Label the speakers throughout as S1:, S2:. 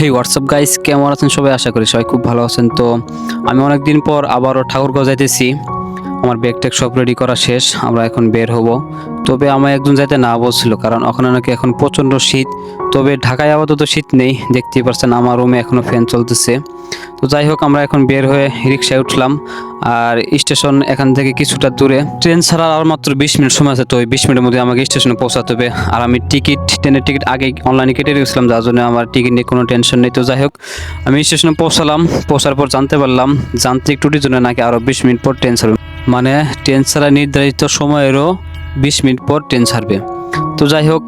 S1: হেই WhatsApp guys, কেমন আছেন সবাই? আশা করি সবাই খুব ভালো আছেন। তো আমি অনেকদিন পর আবারও ঠাকুরগাঁও যাইতেছি। আমার ব্যাগ ট্যাগ সব রেডি করা শেষ, আমরা এখন বের হব। তবে আমার একজন যাইতে না বলছিল, কারণ ওখানে নাকি এখন প্রচণ্ড শীত। তবে ঢাকায় আপাতত শীত নেই, দেখতেই পারছেন আমার রুমে এখনও ফ্যান চলতেছে। তো যাই হোক, আমরা এখন বের হয়ে রিক্সায় উঠলাম। আর স্টেশন এখান থেকে কিছুটা দূরে, ট্রেন ছাড়া আর মাত্র 20 মিনিট সময় আছে। তো ওই 20 মিনিটের মধ্যে আমাকে স্টেশনে পৌঁছাতে হবে। আর আমি ট্রেনের টিকিট আগে অনলাইনে কেটে রেখেছিলাম, যার জন্য আমার টিকিট নিয়ে কোনো টেনশন নেই। তো যাই হোক, আমি স্টেশনে পৌঁছালাম। পৌঁছার পর জানতে পারলাম যান্ত্রিক ত্রুটির জন্য নাকি আরও 20 মিনিট পর ট্রেন ছাড়বে। মানে ট্রেন ছাড়া নির্ধারিত সময়েরও 20 মিনিট পর ট্রেন ছাড়বে। তো যাই হোক,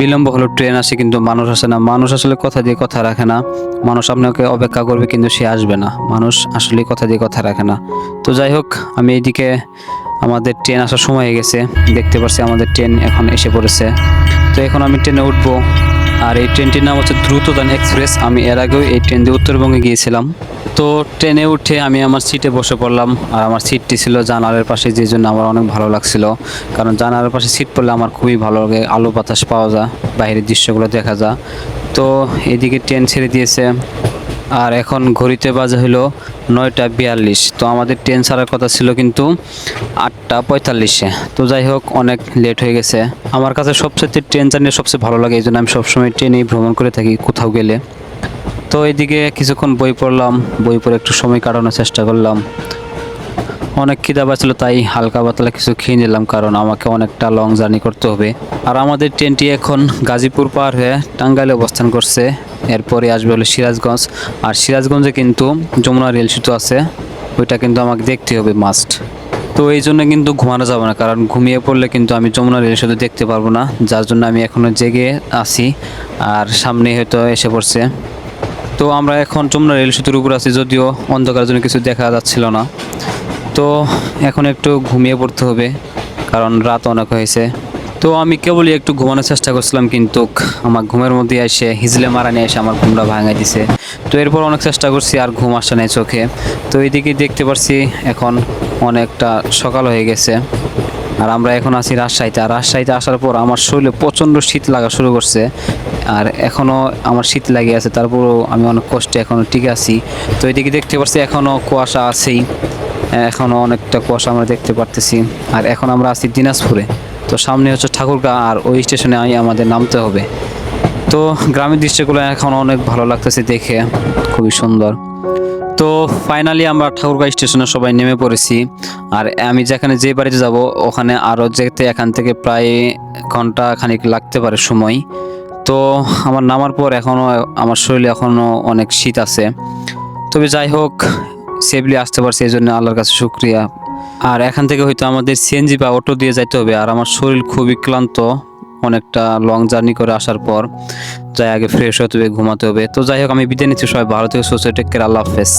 S1: বিলম্ব হলো, ট্রেন আসে কিন্তু মানুষ আসে না। মানুষ আসলে কথা দিয়ে কথা রাখে না। মানুষ আপনাকে অপেক্ষা করবে কিন্তু সে আসবে না। মানুষ আসলে কথা দিয়ে কথা রাখে না। তো যাই হোক, আমি এইদিকে আমাদের ট্রেন আসার সময় হয়ে গেছে, দেখতে পাচ্ছি আমাদের ট্রেন এখন এসে পড়েছে। তো এখন আমি ট্রেনে উঠবো। আর এই ট্রেনটির নাম হচ্ছে দ্রুতগামী এক্সপ্রেস। আমি এর আগেও এই ট্রেন দিয়ে উত্তরবঙ্গে গিয়েছিলাম। তো ট্রেনে উঠে আমি আমার সিটে বসে পড়লাম। আর আমার সিটটি ছিল জানালার পাশে, যে জন্য আমার অনেক ভালো লাগছিল। কারণ জানালার পাশে সিট পড়লে আমার খুবই ভালো লাগে, আলো বাতাস পাওয়া যায়, বাইরের দৃশ্যগুলো দেখা যায়। তো এদিকে ট্রেন ছেড়ে দিয়েছে। আর এখন ঘড়িতে বাজে হলো 9টা 42। তো আমাদের ট্রেন ছাড়ার কথা ছিল কিন্তু 8টা 45-এ। তো যাই হোক, অনেক লেট হয়ে গেছে। আমার কাছে সবচেয়ে ট্রেন জার্নি সবচেয়ে ভালো লাগে, এই জন্য আমি সবসময় ট্রেনেই ভ্রমণ করে থাকি কোথাও গেলে। তো এইদিকে কিছুক্ষণ বই পড়লাম, বই পড়ে একটু সময় কাটানোর চেষ্টা করলাম। অনেক খিদা পাচ্ছিল, তাই হালকা পাতলা কিছু খেয়ে নিলাম, কারণ আমাকে অনেকটা লং জার্নি করতে হবে। আর আমাদের ট্রেনটি এখন গাজীপুর পার হয়ে টাঙ্গাইলে অবস্থান করছে। এরপরে আসবে হলো সিরাজগঞ্জ। আর সিরাজগঞ্জে কিন্তু যমুনা রেল সেতু আছে, ওইটা কিন্তু আমাকে দেখতে হবে মাস্ট। তো এই জন্য কিন্তু ঘুমানো যাবে না, কারণ ঘুমিয়ে পড়লে কিন্তু আমি যমুনা রেল সেতু দেখতে পারবো না। যার জন্য আমি এখনও জেগে আছি। আর সামনে হয়তো এসে পড়ছে। তো আমরা এখন যমুনা রেল সেতুর উপর আছি, যদিও অন্ধকারের জন্য কিছু দেখা যাচ্ছিল না। তো এখন একটু ঘুমিয়ে পড়তে হবে, কারণ রাত অনেক হয়েছে। তো আমি কেবলই একটু ঘুমানোর চেষ্টা করছিলাম, কিন্তু আমার ঘুমের মধ্যে এসে হিজলে মারানি এসে আমার ঘুমটা ভাঙাই দিছে। তো এরপর অনেক চেষ্টা করছি, আর ঘুম আসে নাই চোখে। তো এইদিকে দেখতে পাচ্ছি এখন অনেকটা সকাল হয়ে গেছে। আর আমরা এখন আছি রাজশাহীতে। আর রাজশাহীতে আসার পর আমার শরীরে প্রচণ্ড শীত লাগা শুরু করছে। আর এখনও আমার শীত লাগে আছে, তারপরও আমি অনেক কষ্টে এখনও টিকে আছি। তো এদিকে দেখতে পাচ্ছি এখনও কুয়াশা আছেই, এখনও অনেকটা কুয়াশা আমরা দেখতে পারতেছি। আর এখন আমরা আছি দিনাজপুরে। তো সামনে হচ্ছে ঠাকুরগাঁও, আর ওই স্টেশনে আমাদের নামতে হবে। তো গ্রামের দৃশ্যগুলো এখন অনেক ভালো লাগতেছে দেখে, খুবই সুন্দর। তো ফাইনালি আমরা ঠাকুরগাঁও স্টেশনে সবাই নেমে পড়েছি। আর আমি যেখানে যে বাড়িতে যাব ওখানে আরও যেতে এখান থেকে প্রায় ঘন্টা খানিক লাগতে পারে সময়। তো আমার নামার পর এখনও আমার শরীরে এখনও অনেক শীত আছে। তবে যাই হোক, সেফলি আসতে পারছি, এই জন্য আল্লাহর কাছে শুকরিয়া। আর এখান থেকে হয়তো আমাদের সিএনজি বা অটো দিয়ে যাইতে হবে। আর আমার শরীর খুবই ক্লান্ত, অনেকটা লং জার্নি করে আসার পর। যাই আগে ফ্রেশ হতে হবে, ঘুমাতে হবে। তো যাই হোক, আমি বিদায় নিচ্ছি। সবাই ভালো থেকে সুস্থ, টেক কেয়ার, আল্লাহ হাফেজ।